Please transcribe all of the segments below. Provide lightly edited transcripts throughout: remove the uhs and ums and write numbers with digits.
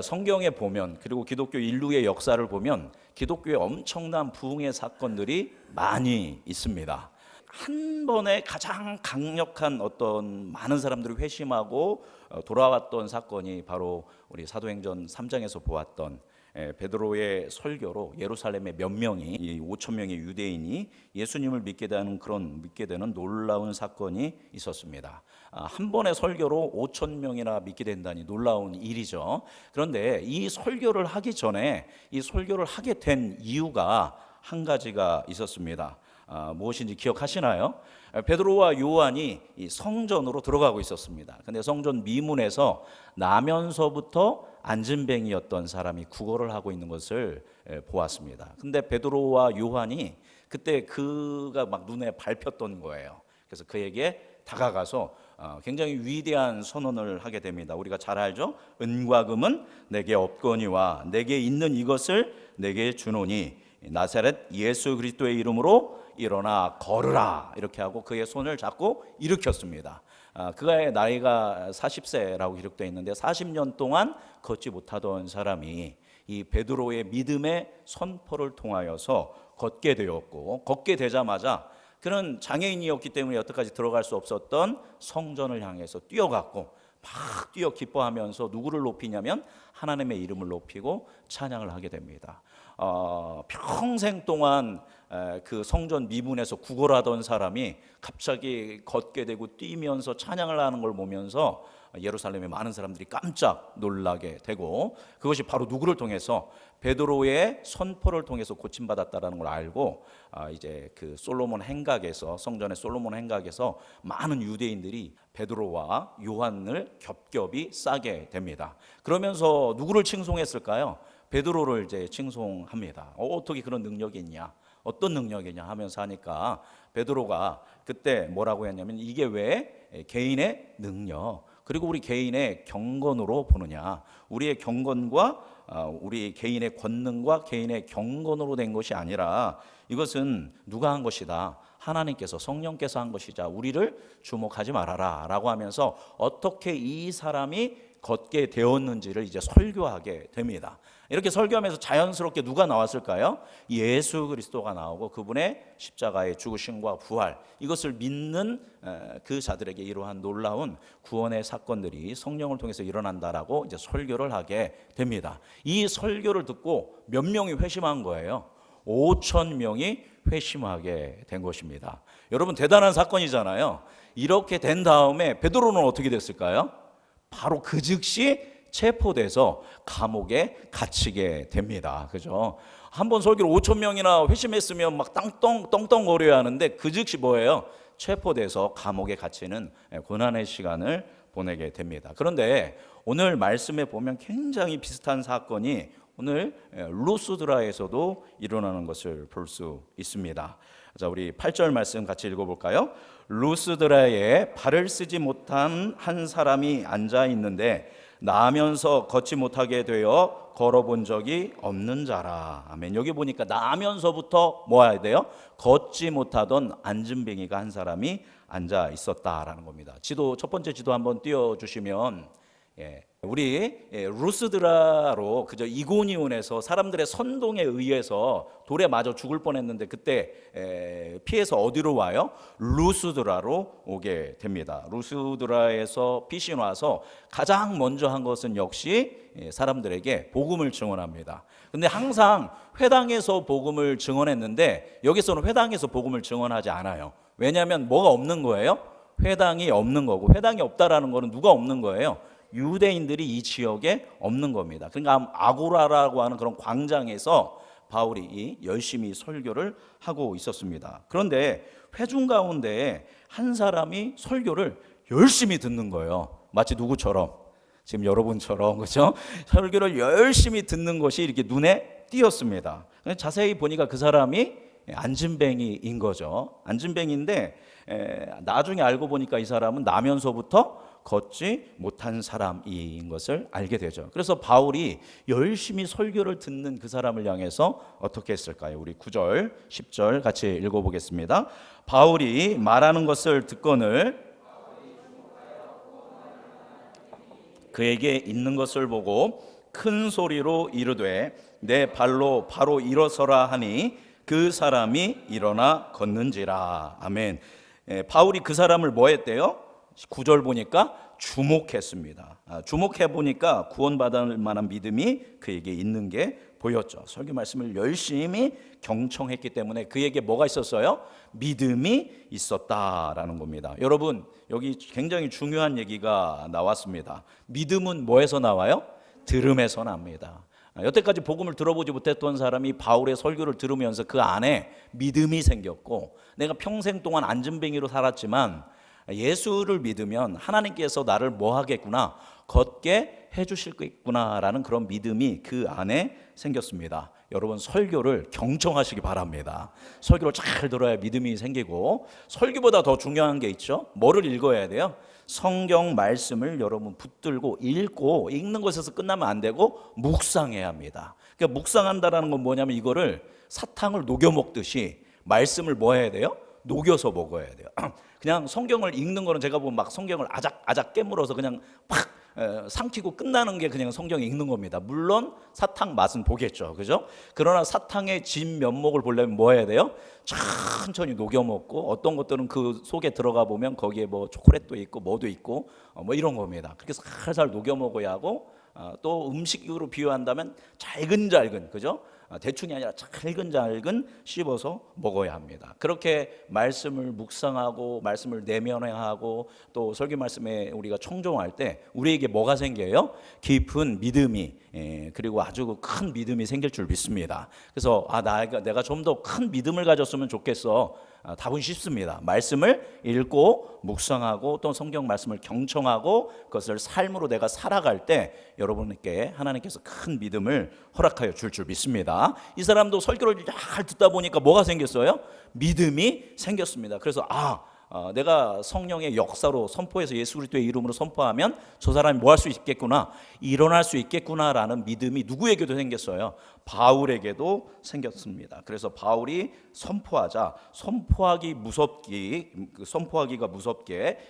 성경에 보면, 그리고 기독교 인류의 역사를 보면 기독교에 엄청난 부흥의 사건들이 많이 있습니다. 한 번에 가장 강력한 어떤 많은 사람들이 회심하고 돌아왔던 사건이 바로 우리 사도행전 3장에서 보았던 베드로의 설교로 예루살렘의 몇 명이, 5천 명의 유대인이 예수님을 믿게 되는 놀라운 사건이 있었습니다. 한 번의 설교로 5천 명이나 믿게 된다니 놀라운 일이죠. 그런데 이 설교를 하기 전에, 이 설교를 하게 된 이유가 한 가지가 있었습니다. 무엇인지 기억하시나요? 베드로와 요한이 이 성전으로 들어가고 있었습니다. 근데 성전 미문에서 나면서부터 안진뱅이였던 사람이 구걸을 하고 있는 것을 보았습니다. 근데 베드로와 요한이 그때 그가 막 눈에 밟혔던 거예요. 그래서 그에게 다가가서 굉장히 위대한 선언을 하게 됩니다. 우리가 잘 알죠? 은과 금은 내게 없거니와 내게 있는 이것을 내게 주노니 나사렛 예수 그리스도의 이름으로 일어나 걸으라, 이렇게 하고 그의 손을 잡고 일으켰습니다. 그의 나이가 40세라고 기록되어 있는데 40년 동안 걷지 못하던 사람이 이 베드로의 믿음의 선포를 통하여서 걷게 되었고, 걷게 되자마자 그는 장애인이었기 때문에 여태까지 들어갈 수 없었던 성전을 향해서 뛰어갔고 막 뛰어 기뻐하면서 누구를 높이냐면 하나님의 이름을 높이고 찬양을 하게 됩니다. 평생 동안 그 성전 미문에서 구걸하던 사람이 갑자기 걷게 되고 뛰면서 찬양을 하는 걸 보면서 예루살렘의 많은 사람들이 깜짝 놀라게 되고, 그것이 바로 누구를 통해서, 베드로의 선포를 통해서 고침받았다라는 걸 알고 이제 그 솔로몬 행각에서, 성전의 솔로몬 행각에서 많은 유대인들이 베드로와 요한을 겹겹이 싸게 됩니다. 그러면서 누구를 칭송했을까요? 베드로를 이제 칭송합니다. 어떻게 그런 능력이 있냐, 어떤 능력이냐 하면서 하니까 베드로가 그때 뭐라고 했냐면, 이게 왜 개인의 능력 그리고 우리 개인의 경건으로 보느냐, 우리의 경건과 우리 개인의 권능과 개인의 경건으로 된 것이 아니라 이것은 누가 한 것이다, 하나님께서, 성령께서 한 것이자 우리를 주목하지 말아라 라고 하면서 어떻게 이 사람이 걷게 되었는지를 이제 설교하게 됩니다. 이렇게 설교하면서 자연스럽게 누가 나왔을까요? 예수 그리스도가 나오고 그분의 십자가의 죽으심과 부활, 이것을 믿는 그 자들에게 이러한 놀라운 구원의 사건들이 성령을 통해서 일어난다라고 이제 설교를 하게 됩니다. 이 설교를 듣고 몇 명이 회심한 거예요? 5천 명이 회심하게 된 것입니다. 여러분, 대단한 사건이잖아요. 이렇게 된 다음에 베드로는 어떻게 됐을까요? 바로 그 즉시 체포돼서 감옥에 갇히게 됩니다. 그죠? 한번 설교를 5천 명이나 회심했으면 막 떵떵거려야 하는데 그 즉시 뭐예요? 체포돼서 감옥에 갇히는 고난의 시간을 보내게 됩니다. 그런데 오늘 말씀에 보면 굉장히 비슷한 사건이 오늘 루스드라에서도 일어나는 것을 볼 수 있습니다. 자, 우리 8절 말씀 같이 읽어볼까요? 루스드라에 발을 쓰지 못한 한 사람이 앉아 있는데 나면서 걷지 못하게 되어 걸어본 적이 없는 자라. 아멘. 여기 보니까 나면서부터 뭐 해야 돼요? 걷지 못하던 안진뱅이가 한 사람이 앉아 있었다라는 겁니다. 첫 번째 지도 한번 띄워주시면, 우리 루스드라로 그저 이고니온에서 사람들의 선동에 의해서 돌에 맞아 죽을 뻔했는데 그때 피해서 어디로 와요? 루스드라로 오게 됩니다. 루스드라에서 피신 와서 가장 먼저 한 것은 역시 사람들에게 복음을 증언합니다. 근데 항상 회당에서 복음을 증언했는데 여기서는 회당에서 복음을 증언하지 않아요. 왜냐하면 뭐가 없는 거예요? 회당이 없는 거고, 회당이 없다라는 거는 누가 없는 거예요? 유대인들이 이 지역에 없는 겁니다. 그러니까 아고라라고 하는 그런 광장에서 바울이 열심히 설교를 하고 있었습니다. 그런데 회중 가운데 한 사람이 설교를 열심히 듣는 거예요. 마치 누구처럼? 지금 여러분처럼, 그렇죠? 설교를 열심히 듣는 것이 이렇게 눈에 띄었습니다. 자세히 보니까 그 사람이 안진뱅이인 거죠. 안진뱅이인데 나중에 알고 보니까 이 사람은 나면서부터 걷지 못한 사람인 것을 알게 되죠. 그래서 바울이 열심히 설교를 듣는 그 사람을 향해서 어떻게 했을까요? 우리 9절, 10절 같이 읽어보겠습니다. 바울이 말하는 것을 듣거늘 그에게 있는 것을 보고 큰 소리로 이르되 내 발로 바로 일어서라 하니 그 사람이 일어나 걷는지라. 아멘. 바울이 그 사람을 뭐 했대요? 9절 보니까 주목했습니다. 주목해 보니까 구원받을 만한 믿음이 그에게 있는 게 보였죠. 설교 말씀을 열심히 경청했기 때문에 그에게 뭐가 있었어요? 믿음이 있었다라는 겁니다. 여러분, 여기 굉장히 중요한 얘기가 나왔습니다. 믿음은 뭐에서 나와요? 들음에서 납니다. 여태까지 복음을 들어보지 못했던 사람이 바울의 설교를 들으면서 그 안에 믿음이 생겼고, 내가 평생 동안 안진뱅이로 살았지만 예수를 믿으면 하나님께서 나를 뭐 하겠구나, 걷게 해주실겠구나라는 그런 믿음이 그 안에 생겼습니다. 여러분, 설교를 경청하시기 바랍니다. 설교를 잘 들어야 믿음이 생기고, 설교보다 더 중요한 게 있죠. 뭐를 읽어야 돼요? 성경 말씀을 여러분 붙들고 읽고, 읽는 것에서 끝나면 안 되고 묵상해야 합니다. 그러니까 묵상한다라는 건 뭐냐면 이거를 사탕을 녹여 먹듯이 말씀을 뭐 해야 돼요? 녹여서 먹어야 돼요. 그냥 성경을 읽는 거는 제가 보면 막 성경을 아작 깨물어서 그냥 팍 삼키고 끝나는 게 그냥 성경 읽는 겁니다. 물론 사탕 맛은 보겠죠, 그죠? 그러나 사탕의 진 면목을 보려면 뭐 해야 돼요? 천천히 녹여 먹고, 어떤 것들은 그 속에 들어가 보면 거기에 뭐 초콜릿도 있고 뭐도 있고 뭐 이런 겁니다. 그렇게 살살 녹여 먹어야 하고, 또 음식으로 비유한다면 잘근잘근, 그죠? 대충이 아니라 잘근잘근 씹어서 먹어야 합니다. 그렇게 말씀을 묵상하고 말씀을 내면화하고 또 설교 말씀에 우리가 청종할 때 우리에게 뭐가 생겨요? 깊은 믿음이, 그리고 아주 큰 믿음이 생길 줄 믿습니다. 그래서 내가 좀 더 큰 믿음을 가졌으면 좋겠어. 답은 쉽습니다. 말씀을 읽고 묵상하고 또 성경 말씀을 경청하고 그것을 삶으로 내가 살아갈 때 여러분께 하나님께서 큰 믿음을 허락하여 줄 믿습니다. 이 사람도 설교를 잘 듣다 보니까 뭐가 생겼어요? 믿음이 생겼습니다. 그래서 내가 성령의 역사로 선포해서 예수 그리스도의 이름으로 선포하면 저 사람이 뭐 할 수 있겠구나, 일어날 수 있겠구나라는 믿음이 누구에게도 생겼어요? 바울에게도 생겼습니다. 그래서 바울이 선포하기가 무섭게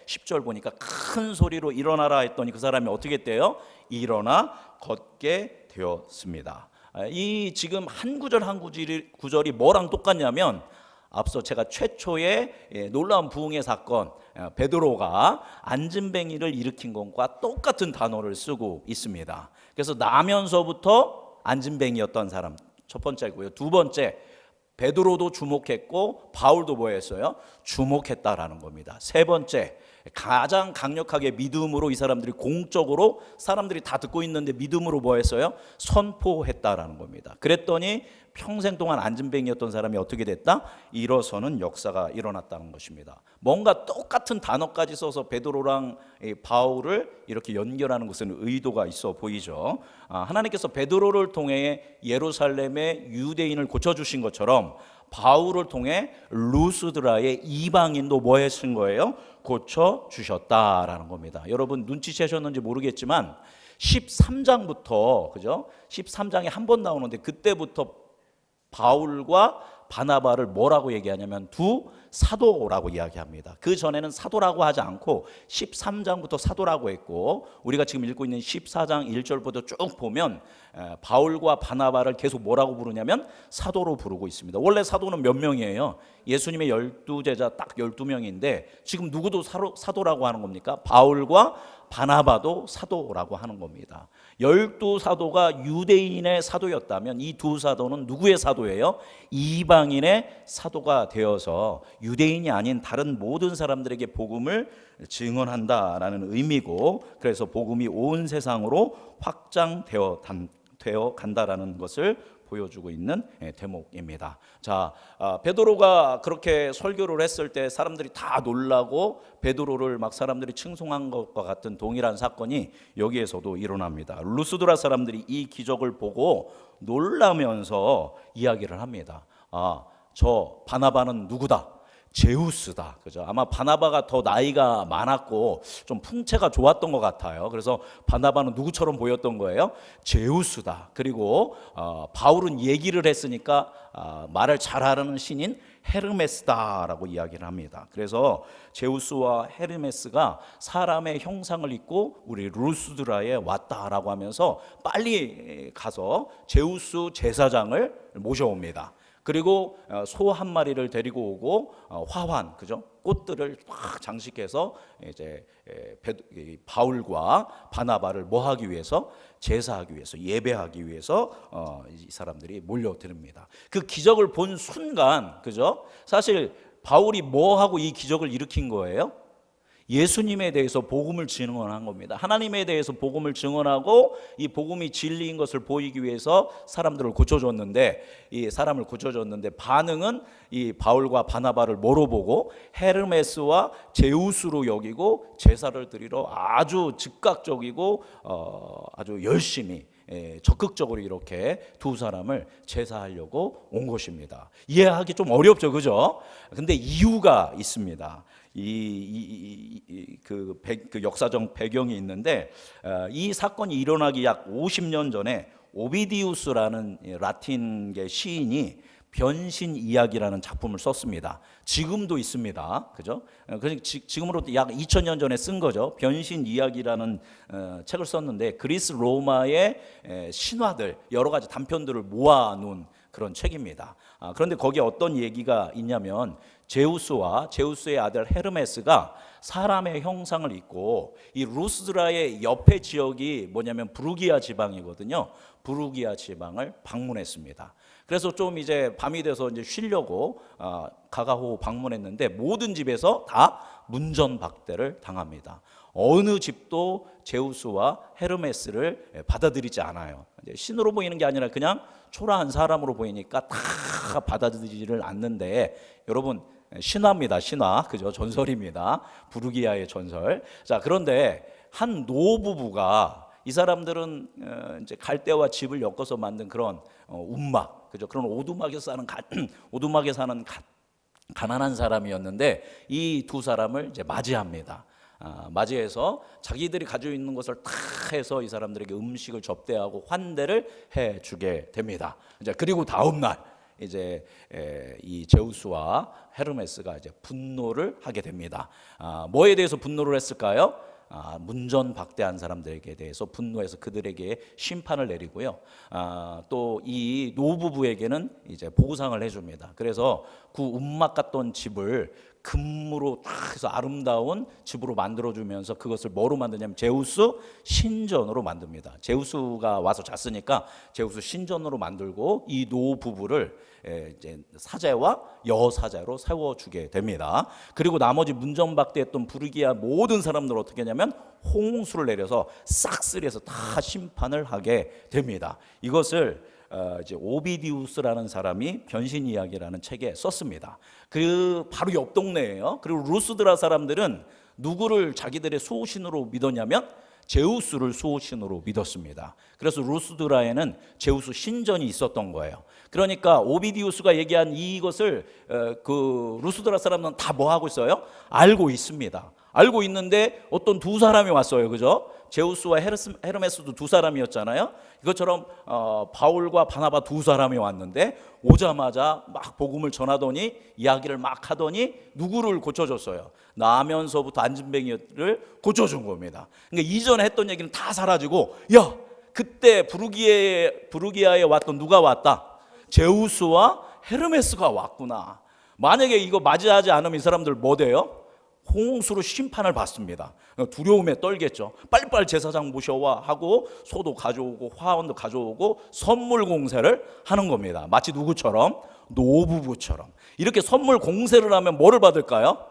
10절 보니까 큰 소리로 일어나라 했더니 그 사람이 어떻게 됐대요? 일어나 걷게 되었습니다. 이 지금 한 구절 한 구절이 뭐랑 똑같냐면, 앞서 제가 최초의 놀라운 부흥의 사건, 베드로가 안진뱅이를 일으킨 것과 똑같은 단어를 쓰고 있습니다. 그래서 나면서부터 안진뱅이였던 사람 첫 번째고요. 두 번째, 베드로도 주목했고 바울도 뭐 했어요? 주목했다라는 겁니다. 세 번째, 가장 강력하게 믿음으로 이 사람들이 공적으로, 사람들이 다 듣고 있는데 믿음으로 뭐 했어요? 선포했다라는 겁니다. 그랬더니 평생 동안 안진뱅이였던 사람이 어떻게 됐다? 일어서는 역사가 일어났다는 것입니다. 뭔가 똑같은 단어까지 써서 베드로랑 바울을 이렇게 연결하는 것은 의도가 있어 보이죠. 하나님께서 베드로를 통해 예루살렘의 유대인을 고쳐주신 것처럼 바울을 통해 루스드라의 이방인도 뭐 하신 거예요? 고쳐주셨다라는 겁니다. 여러분 눈치채셨는지 모르겠지만 13장부터, 그죠? 13장에 한 번 나오는데 그때부터 바울과 바나바를 뭐라고 얘기하냐면 두 사도라고 이야기합니다. 그 전에는 사도라고 하지 않고 13장부터 사도라고 했고, 우리가 지금 읽고 있는 14장 1절부터 쭉 보면 바울과 바나바를 계속 뭐라고 부르냐면 사도로 부르고 있습니다. 원래 사도는 몇 명이에요? 예수님의 12제자 딱 12명인데 지금 누구도 사도라고 하는 겁니까? 바울과 바나바도 사도라고 하는 겁니다. 12사도가 유대인의 사도였다면 이 두 사도는 누구의 사도예요? 이방인의 사도가 되어서 유대인이 아닌 다른 모든 사람들에게 복음을 증언한다라는 의미고, 그래서 복음이 온 세상으로 확장되어 간다라는 것을 보여주고 있는 대목입니다. 자, 베드로가 그렇게 설교를 했을 때 사람들이 다 놀라고 베드로를 막 사람들이 칭송한 것과 같은 동일한 사건이 여기에서도 일어납니다. 루스드라 사람들이 이 기적을 보고 놀라면서 이야기를 합니다. 저 바나바는 누구다? 제우스다. 그죠? 아마 바나바가 더 나이가 많았고 좀 풍채가 좋았던 것 같아요. 그래서 바나바는 누구처럼 보였던 거예요? 제우스다. 그리고 바울은 얘기를 했으니까 말을 잘하는 신인 헤르메스다라고 이야기를 합니다. 그래서 제우스와 헤르메스가 사람의 형상을 입고 우리 루스드라에 왔다라고 하면서 빨리 가서 제우스 제사장을 모셔옵니다. 그리고 소 한 마리를 데리고 오고 화환, 그죠? 꽃들을 막 장식해서 이제 바울과 바나바를 뭐 하기 위해서, 제사하기 위해서, 예배하기 위해서 이 사람들이 몰려드립니다. 그 기적을 본 순간, 그죠? 사실 바울이 뭐 하고 이 기적을 일으킨 거예요? 예수님에 대해서 복음을 증언한 겁니다. 하나님에 대해서 복음을 증언하고 이 복음이 진리인 것을 보이기 위해서 사람들을 고쳐줬는데, 이 사람을 고쳐줬는데 반응은 이 바울과 바나바를 뭐로 보고 헤르메스와 제우스로 여기고 제사를 드리러 아주 즉각적이고 아주 열심히 적극적으로 이렇게 두 사람을 제사하려고 온 것입니다. 이해하기 좀 어렵죠, 그죠? 근데 이유가 있습니다. 그 역사적 배경이 있는데, 이 사건이 일어나기 약 50년 전에 오비디우스라는 라틴계 시인이 변신 이야기라는 작품을 썼습니다. 지금도 있습니다. 그죠? 지금으로부터 약 2000년 전에 쓴 거죠. 변신 이야기라는 책을 썼는데, 그리스 로마의 신화들 여러 가지 단편들을 모아놓은 그런 책입니다. 그런데 거기에 어떤 얘기가 있냐면, 제우스와 제우스의 아들 헤르메스가 사람의 형상을 입고 이 루스드라의 옆에 지역이 뭐냐면 부르기아 지방이거든요. 부르기아 지방을 방문했습니다. 그래서 좀 이제 밤이 돼서 이제 쉬려고 가가호 방문했는데, 모든 집에서 다 문전박대를 당합니다. 어느 집도 제우스와 헤르메스를 받아들이지 않아요. 신으로 보이는 게 아니라 그냥 초라한 사람으로 보이니까 다 받아들이지를 않는데, 여러분, 신화입니다. 신화, 그죠? 전설입니다. 부르기아의 전설. 자, 그런데 한 노부부가, 이 사람들은 이제 갈대와 집을 엮어서 만든 그런 움막, 그죠? 그런 오두막에 사는 가난한 사람이었는데, 이 두 사람을 이제 맞이합니다. 맞이해서 자기들이 가지고 있는 것을 다 해서 이 사람들에게 음식을 접대하고 환대를 해주게 됩니다. 이제 그리고 다음 날 이제 이 제우스와 헤르메스가 이제 분노를 하게 됩니다. 뭐에 대해서 분노를 했을까요? 문전박대한 사람들에게 대해서 분노해서 그들에게 심판을 내리고요. 또 이 노부부에게는 이제 보상을 해줍니다. 그래서 그 움막 같던 집을 금으로 딱 해서 아름다운 집으로 만들어주면서 그것을 뭐로 만드냐면 제우스 신전으로 만듭니다. 제우스가 와서 잤으니까 제우스 신전으로 만들고 이 노부부를 이제 사제와 여사제로 세워주게 됩니다. 그리고 나머지 문전박대했던 부르기아 모든 사람들 어떻게 하냐면 홍수를 내려서 싹쓸이해서 다 심판을 하게 됩니다. 이것을 이제 오비디우스라는 사람이 변신 이야기라는 책에 썼습니다. 그 바로 옆 동네예요. 그리고 루스드라 사람들은 누구를 자기들의 수호신으로 믿었냐면 제우스를 수호신으로 믿었습니다. 그래서 루스드라에는 제우스 신전이 있었던 거예요. 그러니까 오비디우스가 얘기한 이것을 그 루스드라 사람들은 다 뭐 하고 있어요? 알고 있습니다. 알고 있는데 어떤 두 사람이 왔어요, 그죠? 제우스와 헤르메스도 두 사람이었잖아요. 이것처럼 바울과 바나바 두 사람이 왔는데, 오자마자 막 복음을 전하더니 이야기를 막 하더니 누구를 고쳐줬어요? 나면서부터 앉은뱅이를 고쳐준 겁니다. 그러니까 이전에 했던 얘기는 다 사라지고, 야, 그때 부르기아에 왔던 누가 왔다? 제우스와 헤르메스가 왔구나. 만약에 이거 맞이하지 않으면 이 사람들 뭐 돼요? 홍수로 심판을 받습니다. 두려움에 떨겠죠. 빨리빨리 제사장 모셔와 하고 소도 가져오고 화원도 가져오고 선물 공세를 하는 겁니다. 마치 누구처럼? 노부부처럼. 이렇게 선물 공세를 하면 뭐를 받을까요?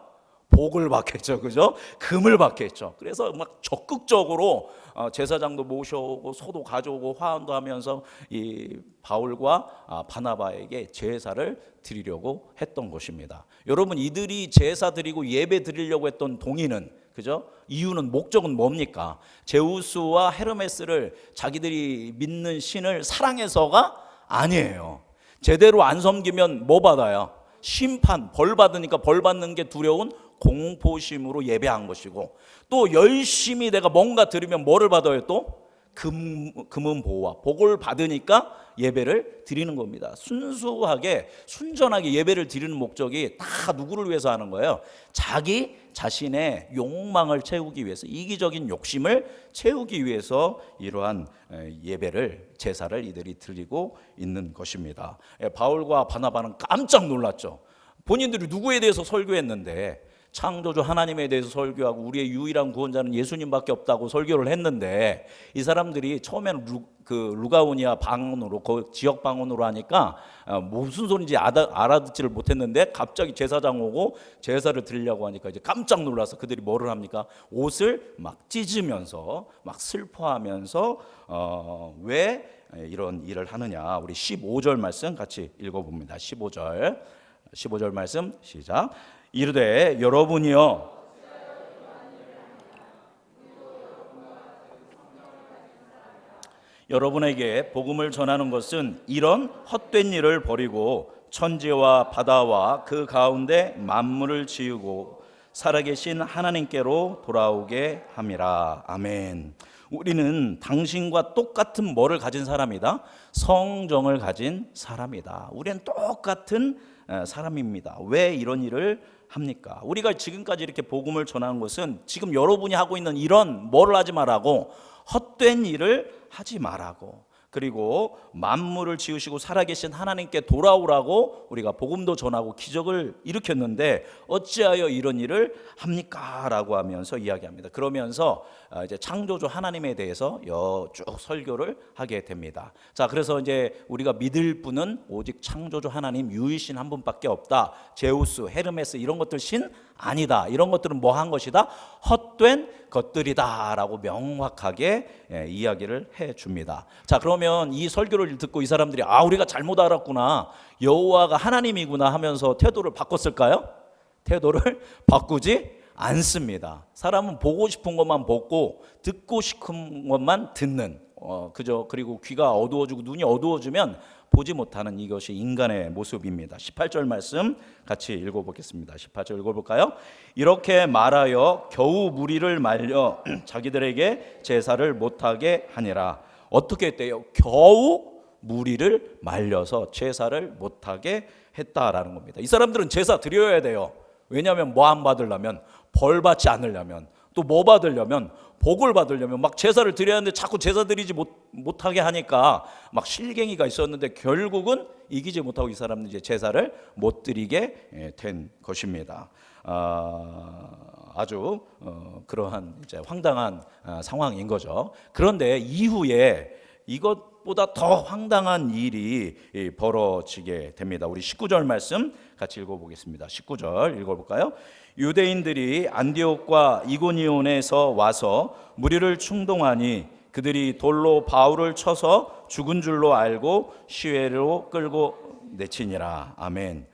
복을 받겠죠, 그죠? 금을 받겠죠. 그래서 막 적극적으로 제사장도 모셔오고 소도 가져오고 화원도 하면서 이 바울과 바나바에게 제사를 드리려고 했던 것입니다. 여러분, 이들이 제사 드리고 예배 드리려고 했던 동의는, 그죠? 이유는, 목적은 뭡니까? 제우스와 헤르메스를 자기들이 믿는 신을 사랑해서가 아니에요. 제대로 안 섬기면 뭐 받아요? 심판, 벌 받으니까 벌 받는 게 두려운 공포심으로 예배한 것이고, 또 열심히 내가 뭔가 드리면 뭐를 받아요? 또 금은 보호와 복을 받으니까 예배를 드리는 겁니다. 순수하게 순전하게 예배를 드리는 목적이 다 누구를 위해서 하는 거예요? 자기 자신의 욕망을 채우기 위해서, 이기적인 욕심을 채우기 위해서 이러한 예배를, 제사를 이들이 드리고 있는 것입니다. 바울과 바나바는 깜짝 놀랐죠. 본인들이 누구에 대해서 설교했는데, 창조주 하나님에 대해서 설교하고 우리의 유일한 구원자는 예수님밖에 없다고 설교를 했는데, 이 사람들이 처음에는 루가오니아 방언으로, 그 지역 방언으로 하니까 무슨 소리인지 알아듣지를 못했는데, 갑자기 제사장 오고 제사를 드리려고 하니까 이제 깜짝 놀라서 그들이 뭐를 합니까? 옷을 막 찢으면서 막 슬퍼하면서 왜 이런 일을 하느냐. 우리 15절 말씀 같이 읽어봅니다. 15절 말씀 시작. 이르되 여러분이여 여러분에게 복음을 전하는 것은 이런 헛된 일을 버리고 천지와 바다와 그 가운데 만물을 지으고 살아계신 하나님께로 돌아오게 함이라. 아멘. 우리는 당신과 똑같은 뭐를 가진 사람이다? 성정을 가진 사람이다. 우리는 똑같은 사람입니다. 왜 이런 일을 합니까? 우리가 지금까지 이렇게 복음을 전하는 것은 지금 여러분이 하고 있는 이런 뭐를 하지 말라고, 헛된 일을 하지 말라고, 그리고 만물을 지으시고 살아계신 하나님께 돌아오라고 우리가 복음도 전하고 기적을 일으켰는데 어찌하여 이런 일을 합니까? 라고 하면서 이야기합니다. 그러면서 이제 창조주 하나님에 대해서 쭉 설교를 하게 됩니다. 자, 그래서 이제 우리가 믿을 분은 오직 창조주 하나님 유일신 한 분밖에 없다. 제우스, 헤르메스 이런 것들 신 아니다. 이런 것들은 뭐 한 것이다? 헛된 것들이다 라고 명확하게 이야기를 해줍니다. 자, 그러면 이 설교를 듣고 이 사람들이 우리가 잘못 알았구나, 여호와가 하나님이구나 하면서 태도를 바꿨을까요? 태도를 바꾸지 않습니다. 사람은 보고 싶은 것만 보고 듣고 싶은 것만 듣는, 그죠? 그리고 귀가 어두워지고 눈이 어두워지면 보지 못하는, 이것이 인간의 모습입니다. 18절 말씀 같이 읽어보겠습니다. 18절 읽어볼까요? 이렇게 말하여 겨우 무리를 말려 자기들에게 제사를 못하게 하니라. 어떻게 했대요? 겨우 무리를 말려서 제사를 못하게 했다라는 겁니다. 이 사람들은 제사 드려야 돼요. 왜냐하면 뭐 안 받으려면, 벌 받지 않으려면, 또 뭐 받으려면, 복을 받으려면 막 제사를 드려야 하는데 자꾸 제사 드리지 못하게 하니까 막 실갱이가 있었는데 결국은 이기지 못하고 이 사람은 이제 제사를 못 드리게 된 것입니다. 아주 그러한 이제 황당한 상황인 거죠. 그런데 이후에 이것보다 더 황당한 일이 벌어지게 됩니다. 우리 19절 말씀 같이 읽어보겠습니다. 19절 읽어볼까요? 유대인들이 안디옥과 이고니온에서 와서 무리를 충동하니 그들이 돌로 바울을 쳐서 죽은 줄로 알고 시외로 끌고 내치니라. 아멘.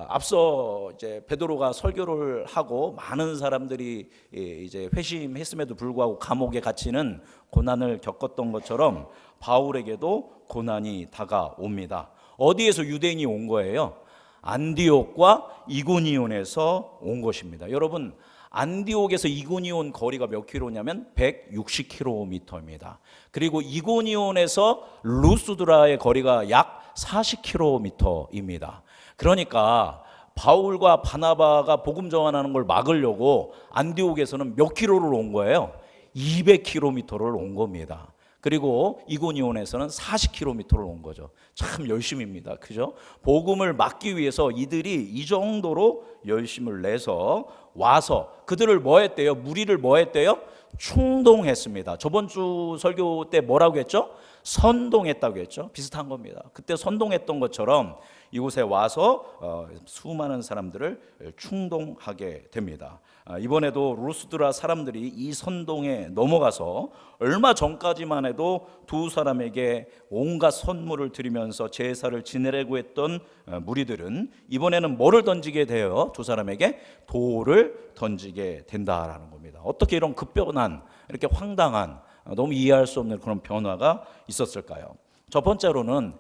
앞서 이제 베드로가 설교를 하고 많은 사람들이 이제 회심했음에도 불구하고 감옥에 갇히는 고난을 겪었던 것처럼 바울에게도 고난이 다가옵니다. 어디에서 유대인이 온 거예요? 안디옥과 이고니온에서 온 것입니다. 여러분, 안디옥에서 이고니온 거리가 몇 킬로냐면 160km입니다. 그리고 이고니온에서 루스드라의 거리가 약 40km입니다. 그러니까 바울과 바나바가 복음 전하는 걸 막으려고 안디옥에서는 몇 킬로를 온 거예요? 200km를 온 겁니다. 그리고 이고니온에서는 40km를 온 거죠. 참 열심입니다. 그죠? 복음을 막기 위해서 이들이 이 정도로 열심을 내서 와서 그들을 뭐 했대요? 무리를 뭐 했대요? 충동했습니다. 저번 주 설교 때 뭐라고 했죠? 선동했다고 했죠. 비슷한 겁니다. 그때 선동했던 것처럼 이곳에 와서 수많은 사람들을 충동하게 됩니다. 이번에도 루스드라 사람들이 이 선동에 넘어가서 얼마 전까지만 해도 두 사람에게 온갖 선물을 드리면서 제사를 지내려고 했던 무리들은 이번에는 뭐를 던지게 돼요? 두 사람에게 돌을 던지게 된다라는 겁니다. 어떻게 이런 급변한, 이렇게 황당한, 너무 이해할 수 없는 그런 변화가 있었을까요? 첫 번째로는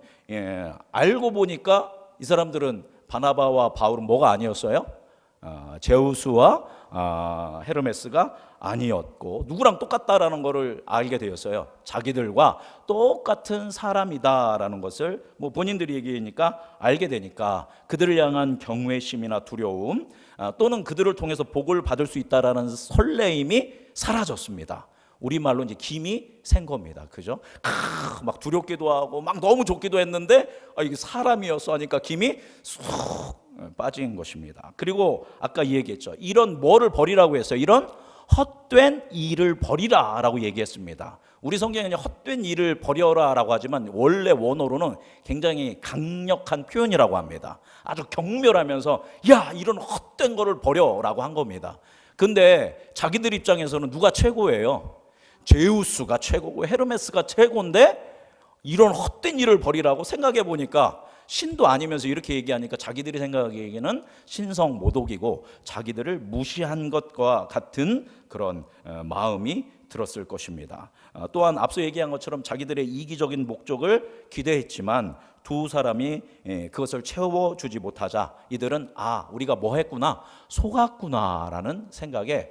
알고 보니까 이 사람들은 바나바와 바울은 뭐가 아니었어요? 제우스와 헤르메스가 아니었고 누구랑 똑같다라는 것을 알게 되었어요. 자기들과 똑같은 사람이다라는 것을 뭐 본인들이 얘기하니까 알게 되니까 그들을 향한 경외심이나 두려움 또는 그들을 통해서 복을 받을 수 있다라는 설레임이 사라졌습니다. 우리말로 이제 김이 샌 겁니다. 그죠? 막 두렵기도 하고 막 너무 좋기도 했는데 이게 사람이었어 하니까 김이 쑥 빠진 것입니다. 그리고 아까 얘기했죠. 이런 뭐를 버리라고 했어요? 이런 헛된 일을 버리라라고 얘기했습니다. 우리 성경에는 헛된 일을 버려라라고 하지만 원래 원어로는 굉장히 강력한 표현이라고 합니다. 아주 경멸하면서 야 이런 헛된 거를 버려라고 한 겁니다. 근데 자기들 입장에서는 누가 최고예요? 제우스가 최고고 헤르메스가 최고인데 이런 헛된 일을 버리라고 생각해 보니까 신도 아니면서 이렇게 얘기하니까 자기들이 생각하기에는 신성모독이고 자기들을 무시한 것과 같은 그런 마음이 들었을 것입니다. 또한 앞서 얘기한 것처럼 자기들의 이기적인 목적을 기대했지만 두 사람이 그것을 채워주지 못하자 이들은 우리가 뭐 했구나 속았구나라는 생각에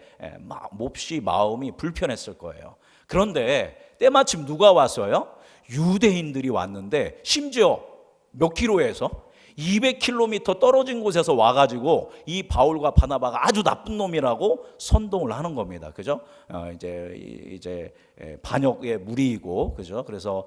몹시 마음이 불편했을 거예요. 그런데 때마침 누가 왔어요? 유대인들이 왔는데 심지어 몇 킬로에서 200km 떨어진 곳에서 와가지고 이 바울과 바나바가 아주 나쁜 놈이라고 선동을 하는 겁니다. 그죠? 이제 반역의 무리이고, 그죠? 그래서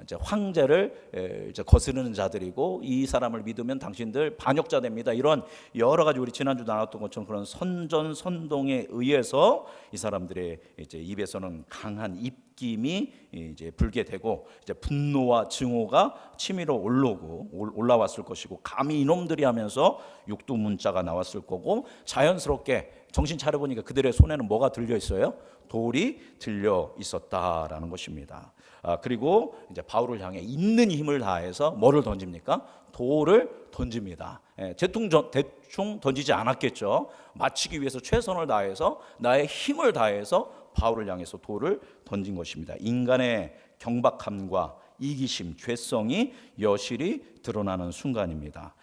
이제 황제를 이제 거스르는 자들이고 이 사람을 믿으면 당신들 반역자 됩니다. 이런 여러 가지 우리 지난주 나눴던 것처럼 그런 선전선동에 의해서 이 사람들의 이제 입에서는 강한 입김이 이제 불게 되고 이제 분노와 증오가 치밀어 올라왔을 것이고 감히 이놈들이 하면서 육두문자가 나왔을 거고 자연스럽게 정신 차려보니까 그들의 손에는 뭐가 들려 있어요? 돌이 들려 있었다라는 것입니다. 그리고 이제 바울을 향해 있는 힘을 다해서 뭐를 던집니까? 돌을 던집니다. 대충 던지지 않았겠죠. 마치기 위해서 최선을 다해서 나의 힘을 다해서 바울을 향해서 돌을 던진 것입니다. 인간의 경박함과 이기심, 죄성이 여실히 드러나는 순간입니다.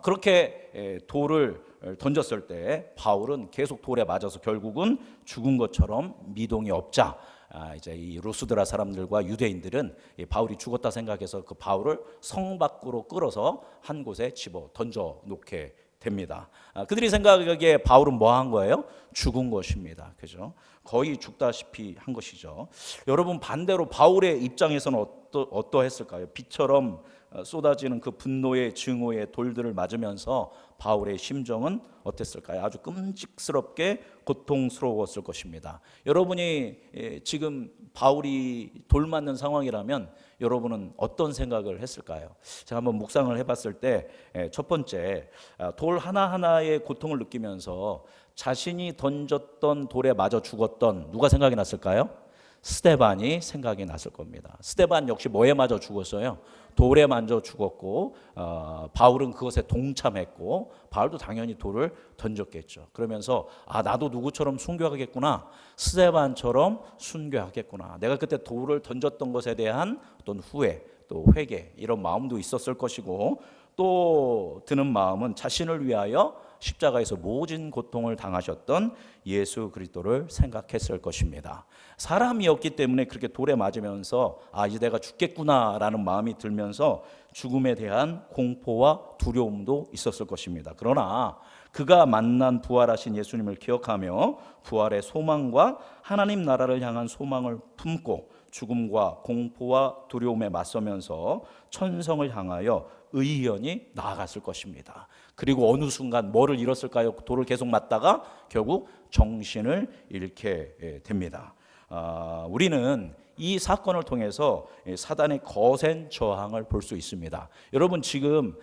그렇게 돌을 던졌을 때 바울은 계속 돌에 맞아서 결국은 죽은 것처럼 미동이 없자 이제 이 루스드라 사람들과 유대인들은 바울이 죽었다 생각해서 그 바울을 성 밖으로 끌어서 한 곳에 집어 던져 놓게 됩니다. 그들이 생각하기에 바울은 뭐 한 거예요? 죽은 것입니다. 그죠? 거의 죽다시피 한 것이죠. 여러분 반대로 바울의 입장에서는 어떠했을까요? 비처럼 쏟아지는 그 분노의 증오의 돌들을 맞으면서 바울의 심정은 어땠을까요? 아주 끔찍스럽게 고통스러웠을 것입니다. 여러분이 지금 바울이 돌 맞는 상황이라면 여러분은 어떤 생각을 했을까요? 제가 한번 묵상을 해봤을 때 첫 번째 돌 하나하나의 고통을 느끼면서 자신이 던졌던 돌에 맞아 죽었던 누가 생각이 났을까요? 스데반이 생각이 났을 겁니다. 스데반 역시 뭐에 맞아 죽었어요? 돌에 맞아 죽었고 바울은 그것에 동참했고 바울도 당연히 돌을 던졌겠죠. 그러면서 나도 누구처럼 순교하겠구나. 스데반처럼 순교하겠구나. 내가 그때 돌을 던졌던 것에 대한 어떤 후회 또 회개 이런 마음도 있었을 것이고 또 드는 마음은 자신을 위하여 십자가에서 모진 고통을 당하셨던 예수 그리스도를 생각했을 것입니다. 사람이었기 때문에 그렇게 돌에 맞으면서 이제 내가 죽겠구나라는 마음이 들면서 죽음에 대한 공포와 두려움도 있었을 것입니다. 그러나 그가 만난 부활하신 예수님을 기억하며 부활의 소망과 하나님 나라를 향한 소망을 품고 죽음과 공포와 두려움에 맞서면서 천성을 향하여 의연히 나아갔을 것입니다. 그리고 어느 순간 뭐를 잃었을까요? 돌을 계속 맞다가 결국 정신을 잃게 됩니다. 우리는 이 사건을 통해서 사단의 거센 저항을 볼 수 있습니다. 여러분 지금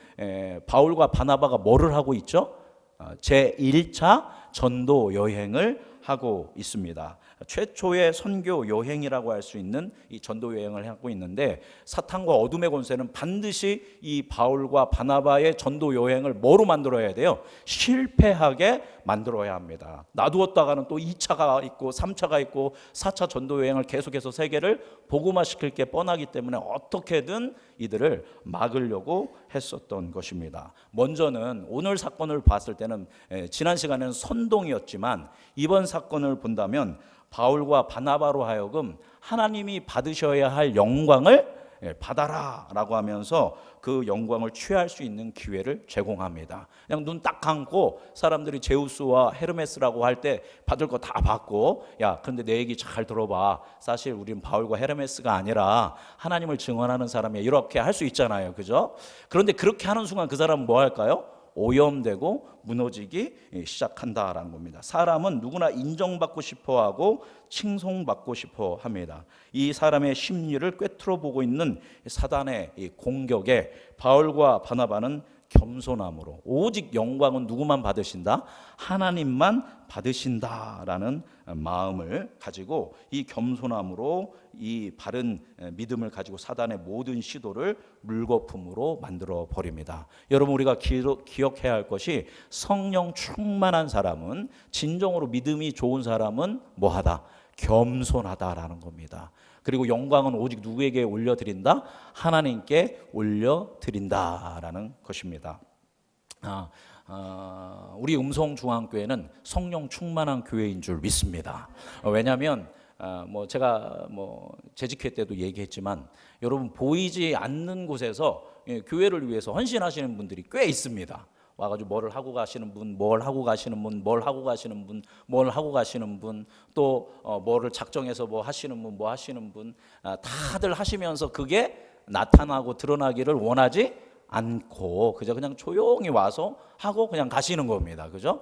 바울과 바나바가 뭐를 하고 있죠? 제1차 전도 여행을 하고 있습니다. 최초의 선교 여행이라고 할 수 있는 이 전도 여행을 하고 있는데, 사탄과 어둠의 권세는 반드시 이 바울과 바나바의 전도 여행을 뭐로 만들어야 돼요? 실패하게 만들어야 합니다. 놔두었다가는 또 2차가 있고 3차가 있고 4차 전도 여행을 계속해서 세계를 복음화시킬 게 뻔하기 때문에 어떻게든 이들을 막으려고 했었던 것입니다. 먼저는 오늘 사건을 봤을 때는 지난 시간에는 선동이었지만, 이번 사건을 본다면 바울과 바나바로 하여금 하나님이 받으셔야 할 영광을 받아라 라고 하면서 그 영광을 취할 수 있는 기회를 제공합니다. 그냥 눈 딱 감고 사람들이 제우스와 헤르메스라고 할 때 받을 거 다 받고, 야 그런데 내 얘기 잘 들어봐, 사실 우린 바울과 헤르메스가 아니라 하나님을 증언하는 사람이야, 이렇게 할 수 있잖아요, 그죠? 그런데 그렇게 하는 순간 그 사람은 뭐 할까요? 오염되고 무너지기 시작한다라는 겁니다. 사람은 누구나 인정받고 싶어하고 칭송받고 싶어합니다. 이 사람의 심리를 꿰뚫어 보고 있는 사단의 이 공격에 바울과 바나바는 겸손함으로, 오직 영광은 누구만 받으신다? 하나님만 받으신다라는 마음을 가지고 이 겸손함으로 이 바른 믿음을 가지고 사단의 모든 시도를 물거품으로 만들어 버립니다. 여러분, 우리가 기억해야 할 것이, 성령 충만한 사람은, 진정으로 믿음이 좋은 사람은 뭐하다? 겸손하다라는 겁니다. 그리고 영광은 오직 누구에게 올려드린다? 하나님께 올려드린다라는 것입니다. 우리 음성중앙교회는 성령 충만한 교회인 줄 믿습니다. 왜냐하면 제가 재직회 때도 얘기했지만, 여러분 보이지 않는 곳에서 교회를 위해서 헌신하시는 분들이 꽤 있습니다. 와가지고 뭐를 하고 가시는 분, 뭘 하고 가시는 분, 뭘 하고 가시는 분, 뭘 하고 가시는 분, 또 뭐를 작정해서 뭐 하시는 분, 뭐 하시는 분, 다들 하시면서 그게 나타나고 드러나기를 원하지 않고 그냥 조용히 와서 하고 그냥 가시는 겁니다. 그죠?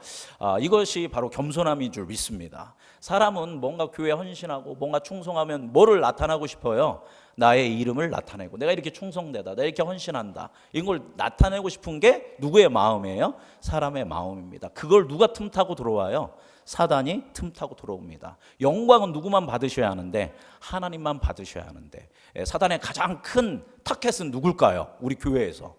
이것이 바로 겸손함인 줄 믿습니다. 사람은 뭔가 교회에 헌신하고 뭔가 충성하면 뭐를 나타나고 싶어요? 나의 이름을 나타내고, 내가 이렇게 충성되다, 내가 이렇게 헌신한다, 이걸 나타내고 싶은 게 누구의 마음이에요? 사람의 마음입니다. 그걸 누가 틈타고 들어와요? 사단이 틈타고 들어옵니다. 영광은 누구만 받으셔야 하는데? 하나님만 받으셔야 하는데, 사단의 가장 큰 타겟은 누굴까요? 우리 교회에서.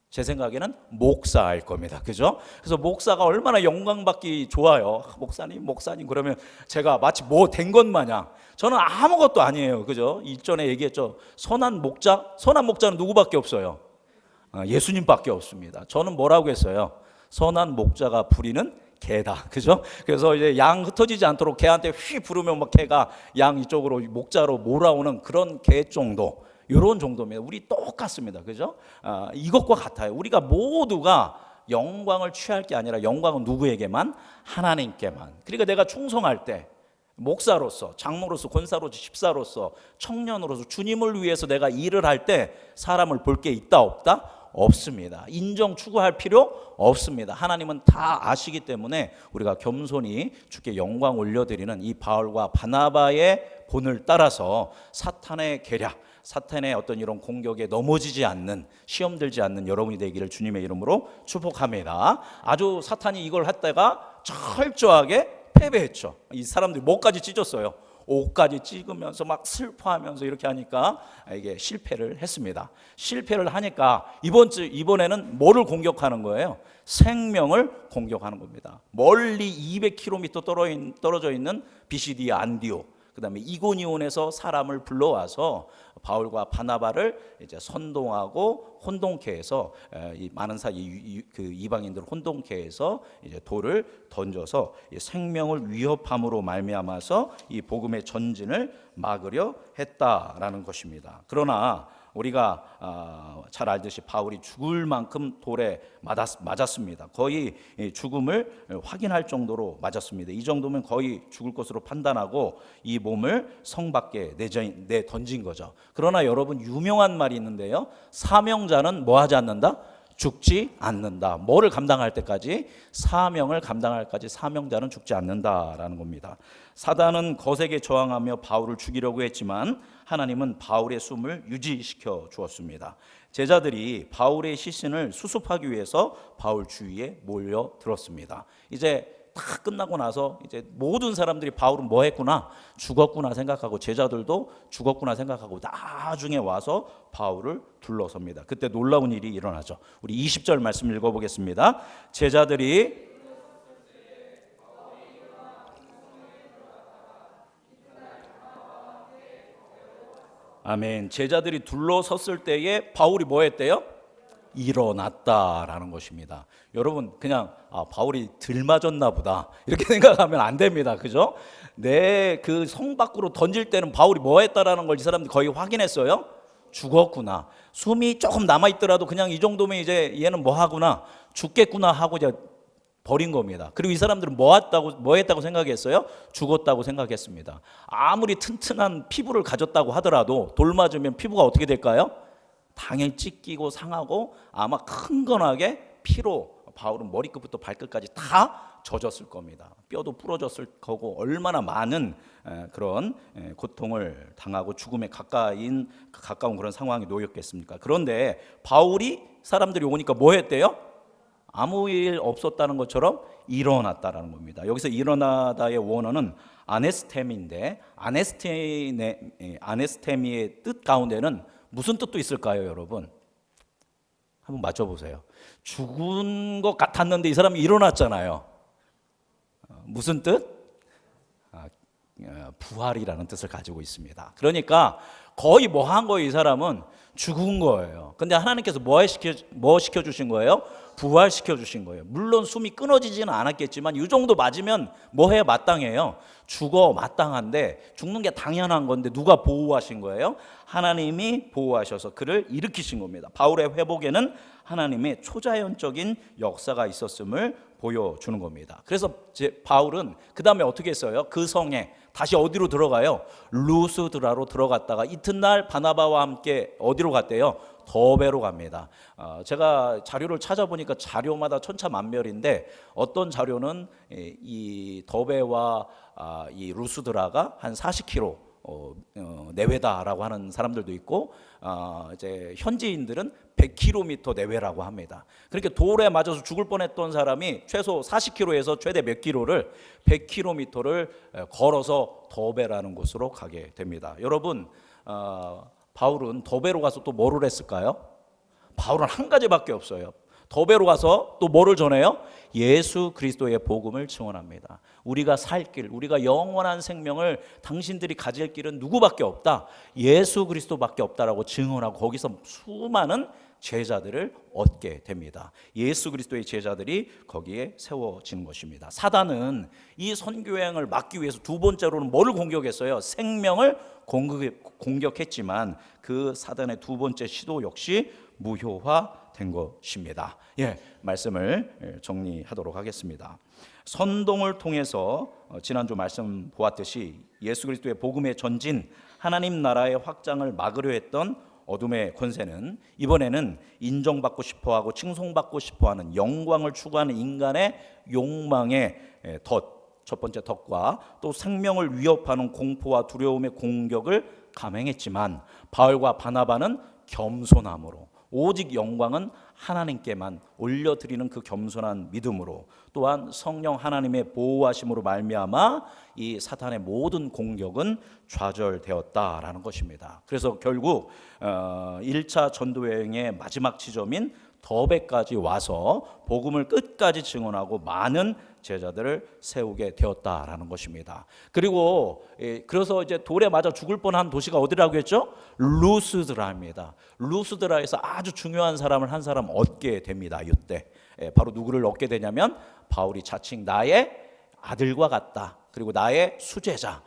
제 생각에는 목사일 겁니다. 그죠? 그래서 목사가 얼마나 영광받기 좋아요. 목사님 그러면 제가 마치 뭐 된 것 마냥, 저는 아무것도 아니에요. 그죠? 이전에 얘기했죠. 선한 목자는 누구밖에 없어요? 예수님밖에 없습니다. 저는 뭐라고 했어요? 선한 목자가 부리는 개다. 그죠? 그래서 이제 양 흩어지지 않도록 개한테 휘 부르면 막 개가 양 이쪽으로 목자로 몰아오는 그런 개 정도, 이런 정도입니다. 우리 똑같습니다. 그죠? 이것과 같아요. 우리가 모두가 영광을 취할 게 아니라, 영광은 누구에게만? 하나님께만. 그러니까 내가 충성할 때, 목사로서, 장로로서, 권사로서, 집사로서, 청년으로서 주님을 위해서 내가 일을 할 때 사람을 볼 게 있다 없다? 없습니다. 인정 추구할 필요 없습니다. 하나님은 다 아시기 때문에 우리가 겸손히 주께 영광 올려드리는 이 바울과 바나바의 본을 따라서 사탄의 계략, 사탄의 어떤 이런 공격에 넘어지지 않는, 시험 들지 않는 여러분이 되기를 주님의 이름으로 축복합니다. 아주 사탄이 이걸 했다가 철저하게 패배했죠. 이 사람들이 목까지 찢었어요. 옷까지 찢으면서 막 슬퍼하면서 이렇게 하니까 이게 실패를 했습니다. 실패를 하니까 이번에는 뭐를 공격하는 거예요? 생명을 공격하는 겁니다. 멀리 200km 떨어져 있는 비시디아 안디옥, 그다음에 이고니온에서 사람을 불러와서 바울과 바나바를 이제 선동하고 혼동케 해서, 이 많은 그 이방인들 혼동케 해서 이제 돌을 던져서 생명을 위협함으로 말미암아서 이 복음의 전진을 막으려 했다라는 것입니다. 그러나 우리가 잘 알듯이 바울이 죽을 만큼 돌에 맞았습니다. 거의 죽음을 확인할 정도로 맞았습니다. 이 정도면 거의 죽을 것으로 판단하고 이 몸을 성 밖에 내 던진 거죠. 그러나 여러분, 유명한 말이 있는데요, 사명자는 뭐 하지 않는다? 죽지 않는다. 뭐를 감당할 때까지? 사명을 감당할 때까지 사명자는 죽지 않는다라는 겁니다. 사단은 거세게 저항하며 바울을 죽이려고 했지만 하나님은 바울의 숨을 유지시켜 주었습니다. 제자들이 바울의 시신을 수습하기 위해서 바울 주위에 몰려들었습니다. 이제 다 끝나고 나서 이제 모든 사람들이 바울은 뭐 했구나, 죽었구나 생각하고, 제자들도 죽었구나 생각하고 나중에 와서 바울을 둘러섭니다. 그때 놀라운 일이 일어나죠. 우리 20절 말씀 읽어보겠습니다. 제자들이 아멘. 제자들이 둘러섰을 때에 바울이 뭐 했대요? 일어났다라는 것입니다. 여러분 그냥 바울이 들 맞았나 보다 이렇게 생각하면 안 됩니다. 그죠? 그 성 밖으로 던질 때는 바울이 뭐 했다라는 걸 이 사람들이 거의 확인했어요. 죽었구나. 숨이 조금 남아 있더라도 그냥 이 정도면 이제 얘는 뭐 하구나, 죽겠구나 하고 이제 버린 겁니다. 그리고 이 사람들은 뭐 했다고 생각했어요? 죽었다고 생각했습니다. 아무리 튼튼한 피부를 가졌다고 하더라도 돌 맞으면 피부가 어떻게 될까요? 당연히 찢기고 상하고 아마 큰건하게 피로 바울은 머리끝부터 발끝까지 다 젖었을 겁니다. 뼈도 부러졌을 거고 얼마나 많은 그런 고통을 당하고 죽음에 가까운 그런 상황에 놓였겠습니까? 그런데 바울이 사람들이 오니까 뭐 했대요? 아무 일 없었다는 것처럼 일어났다라는 겁니다. 여기서 일어나다의 원어는 아네스테미인데 아네스테미의 뜻 가운데는 무슨 뜻도 있을까요, 여러분? 한번 맞춰보세요. 죽은 것 같았는데 이 사람이 일어났잖아요. 무슨 뜻? 부활이라는 뜻을 가지고 있습니다. 그러니까 거의 뭐 한 거예요? 이 사람은 죽은 거예요. 근데 하나님께서 뭐 시켜주신 거예요? 부활시켜 주신 거예요. 물론 숨이 끊어지지는 않았겠지만 이 정도 맞으면 뭐 해야 마땅해요? 죽어 마땅한데 죽는 게 당연한 건데 누가 보호하신 거예요? 하나님이 보호하셔서 그를 일으키신 겁니다. 바울의 회복에는 하나님의 초자연적인 역사가 있었음을 보여주는 겁니다. 그래서 바울은 그 다음에 어떻게 했어요? 그 성에 다시 어디로 들어가요? 루스드라로 들어갔다가 이튿날 바나바와 함께 어디로 갔대요? 더베로 갑니다. 제가 자료를 찾아보니까 자료마다 천차만별인데 어떤 자료는 이 더베와 이 루스드라가 한 40km 내외다라고 하는 사람들도 있고 이제 현지인들은 100km 내외라고 합니다. 그렇게 돌에 맞아서 죽을 뻔했던 사람이 최소 40km에서 최대 몇 킬로를 100km를 걸어서 더베라는 곳으로 가게 됩니다. 여러분 바울은 더베로 가서 또 뭐를 했을까요? 바울은 한 가지밖에 없어요. 더베로 가서 또 뭐를 전해요? 예수 그리스도의 복음을 증언합니다. 우리가 살 길, 우리가 영원한 생명을 당신들이 가질 길은 누구밖에 없다. 예수 그리스도밖에 없다라고 증언하고 거기서 수많은 제자들을 얻게 됩니다. 예수 그리스도의 제자들이 거기에 세워지는 것입니다. 사단은 이 선교행을 막기 위해서 두 번째로는 뭐를 공격했어요? 생명을 공격했지만 그 사단의 두 번째 시도 역시 무효화된 것입니다. 말씀을 정리하도록 하겠습니다. 선동을 통해서 지난주 말씀 보았듯이 예수 그리스도의 복음의 전진, 하나님 나라의 확장을 막으려 했던 어둠의 권세는 이번에는 인정받고 싶어하고 칭송받고 싶어하는 영광을 추구하는 인간의 욕망의 첫 번째 덫과 또 생명을 위협하는 공포와 두려움의 공격을 감행했지만 바울과 바나바는 겸손함으로 오직 영광은 하나님께만 올려드리는 그 겸손한 믿음으로 또한 성령 하나님의 보호하심으로 말미암아 이 사탄의 모든 공격은 좌절되었다라는 것입니다. 그래서 결국 1차 전도여행의 마지막 지점인 더베까지 와서 복음을 끝까지 증언하고 많은 제자들을 세우게 되었다라는 것입니다. 그리고 그래서 이제 돌에 맞아 죽을 뻔한 도시가 어디라고 했죠? 루스드라입니다. 루스드라에서 아주 중요한 사람을 한 사람 얻게 됩니다. 이때 바로 누구를 얻게 되냐면 바울이 자칭 나의 아들과 같다. 그리고 나의 수제자.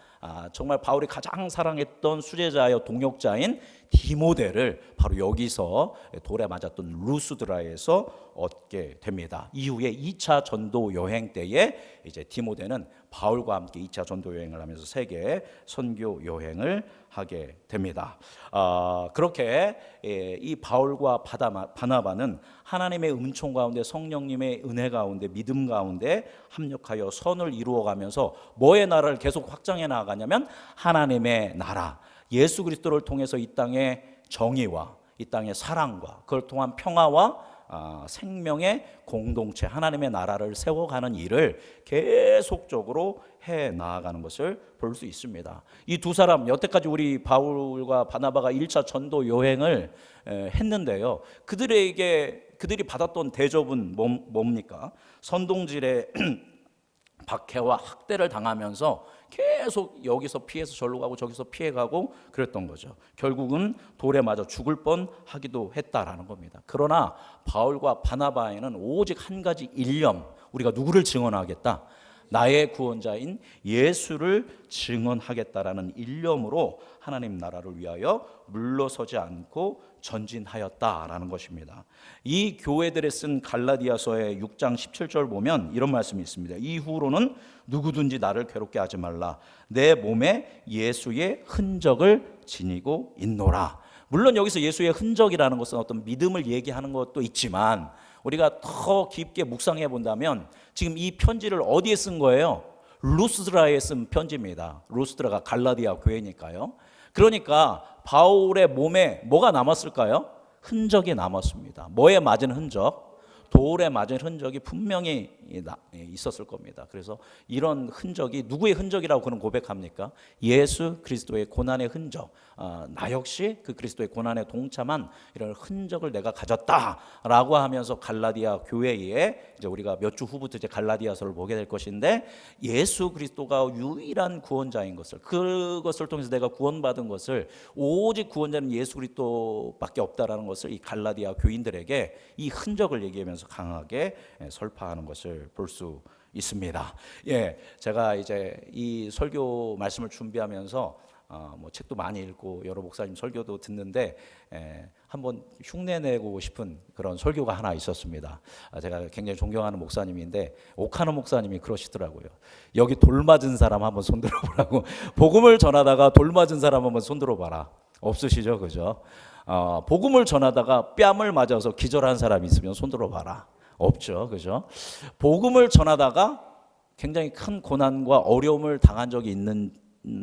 정말 바울이 가장 사랑했던 수제자여 동역자인 디모데를 바로 여기서 돌에 맞았던 루스드라에서 얻게 됩니다. 이후에 2차 전도 여행 때에 이제 디모데는 바울과 함께 2차 전도 여행을 하면서 세계 선교 여행을 하게 됩니다. 그렇게 이 바울과 바나바는 하나님의 은총 가운데 성령님의 은혜 가운데 믿음 가운데 합력하여 선을 이루어가면서 뭐의 나라를 계속 확장해 나가냐면 하나님의 나라, 예수 그리스도를 통해서 이 땅의 정의와 이 땅의 사랑과 그걸 통한 평화와 생명의 공동체, 하나님의 나라를 세워가는 일을 계속적으로 해 나아가는 것을 볼 수 있습니다. 이 두 사람, 여태까지 우리 바울과 바나바가 1차 전도 여행을 했는데요. 그들이 받았던 대접은 뭡니까? 선동질에 박해와 학대를 당하면서 계속 여기서 피해서 절로 가고 저기서 피해가고 그랬던 거죠. 결국은 돌에 맞아 죽을 뻔하기도 했다라는 겁니다. 그러나 바울과 바나바에는 오직 한 가지 일념, 우리가 누구를 증언하겠다? 나의 구원자인 예수를 증언하겠다라는 일념으로 하나님 나라를 위하여 물러서지 않고 전진하였다라는 것입니다. 이 교회들에 쓴 갈라디아서의 6장 17절 보면 이런 말씀이 있습니다. 이후로는 누구든지 나를 괴롭게 하지 말라. 내 몸에 예수의 흔적을 지니고 있노라. 물론 여기서 예수의 흔적이라는 것은 어떤 믿음을 얘기하는 것도 있지만 우리가 더 깊게 묵상해 본다면 지금 이 편지를 어디에 쓴 거예요? 루스드라에 쓴 편지입니다. 루스드라가 갈라디아 교회니까요. 그러니까 바울의 몸에 뭐가 남았을까요? 흔적이 남았습니다. 뭐에 맞은 흔적? 돌에 맞은 흔적이 분명히 있었을 겁니다. 그래서 이런 흔적이 누구의 흔적이라고 그는 고백합니까? 예수 그리스도의 고난의 흔적. 나 역시 그 그리스도의 고난에 동참한 이런 흔적을 내가 가졌다라고 하면서 갈라디아 교회에 이제 우리가 몇 주 후부터 이제 갈라디아서를 보게 될 것인데 예수 그리스도가 유일한 구원자인 것을, 그것을 통해서 내가 구원받은 것을, 오직 구원자는 예수 그리스도밖에 없다라는 것을 이 갈라디아 교인들에게 이 흔적을 얘기하면서 강하게 설파하는 것을 볼 수 있습니다. 예, 제가 이제 이 설교 말씀을 준비하면서 뭐 책도 많이 읽고 여러 목사님 설교도 듣는데 한번 흉내내고 싶은 그런 설교가 하나 있었습니다. 제가 굉장히 존경하는 목사님인데 오카노 목사님이 그러시더라고요. 여기 돌 맞은 사람 한번 손들어 보라고. 복음을 전하다가 돌 맞은 사람 한번 손들어 봐라. 없으시죠, 그죠? 복음을 전하다가 뺨을 맞아서 기절한 사람이 있으면 손들어 봐라. 없죠, 그죠? 복음을 전하다가 굉장히 큰 고난과 어려움을 당한 적이 있는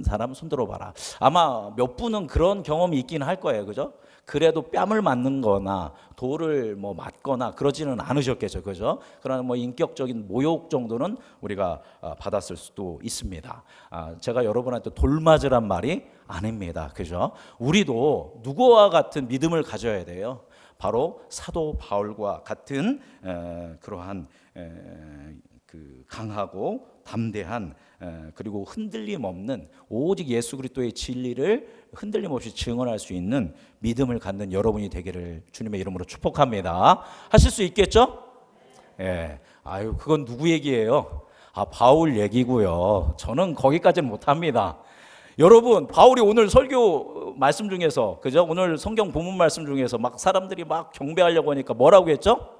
사람 손들어 봐라. 아마 몇 분은 그런 경험이 있긴 할 거예요, 그죠? 그래도 뺨을 맞는 거나 돌을 뭐 맞거나 그러지는 않으셨겠죠, 그죠? 그러나 뭐 인격적인 모욕 정도는 우리가 받았을 수도 있습니다. 제가 여러분한테 돌 맞으란 말이 아닙니다, 그죠? 우리도 누구와 같은 믿음을 가져야 돼요. 바로 사도 바울과 같은 그러한 그 강하고 담대한 그리고 흔들림 없는 오직 예수 그리스도의 진리를 흔들림 없이 증언할 수 있는 믿음을 갖는 여러분이 되기를 주님의 이름으로 축복합니다. 하실 수 있겠죠? 예. 아유, 그건 누구 얘기예요? 바울 얘기고요. 저는 거기까지는 못합니다. 여러분, 바울이 오늘 설교 말씀 중에서, 그죠? 오늘 성경 본문 말씀 중에서 막 사람들이 막 경배하려고 하니까 뭐라고 했죠?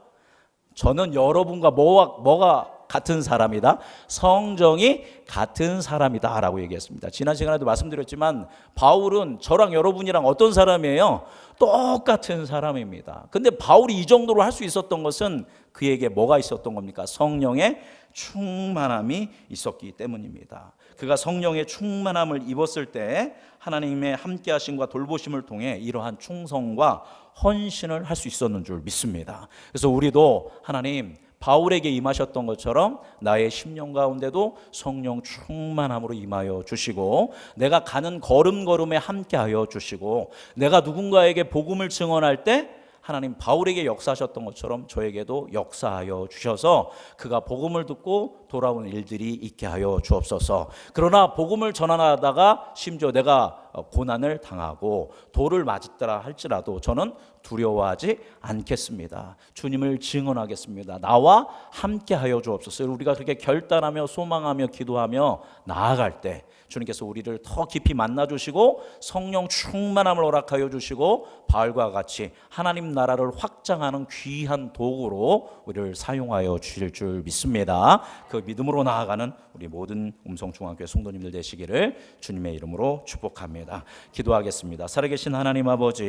저는 여러분과 뭐가 같은 사람이다? 성정이 같은 사람이다 라고 얘기했습니다. 지난 시간에도 말씀드렸지만 바울은 저랑 여러분이랑 어떤 사람이에요? 똑같은 사람입니다. 근데 바울이 이 정도로 할 수 있었던 것은 그에게 뭐가 있었던 겁니까? 성령의 충만함이 있었기 때문입니다. 그가 성령의 충만함을 입었을 때 하나님의 함께하심과 돌보심을 통해 이러한 충성과 헌신을 할 수 있었는 줄 믿습니다. 그래서 우리도 하나님 바울에게 임하셨던 것처럼 나의 심령 가운데도 성령 충만함으로 임하여 주시고 내가 가는 걸음걸음에 함께하여 주시고 내가 누군가에게 복음을 증언할 때 하나님 바울에게 역사하셨던 것처럼 저에게도 역사하여 주셔서 그가 복음을 듣고 돌아오는 일들이 있게 하여 주옵소서. 그러나 복음을 전하다가 심지어 내가 고난을 당하고 돌을 맞았더라 할지라도 저는 두려워하지 않겠습니다. 주님을 증언하겠습니다. 나와 함께하여 주옵소서. 우리가 그렇게 결단하며 소망하며 기도하며 나아갈 때 주님께서 우리를 더 깊이 만나주시고 성령 충만함을 허락하여 주시고 바울과 같이 하나님 나라를 확장하는 귀한 도구로 우리를 사용하여 주실 줄 믿습니다. 그 믿음으로 나아가는 우리 모든 음성중앙교회 성도님들 되시기를 주님의 이름으로 축복합니다. 기도하겠습니다. 살아계신 하나님 아버지,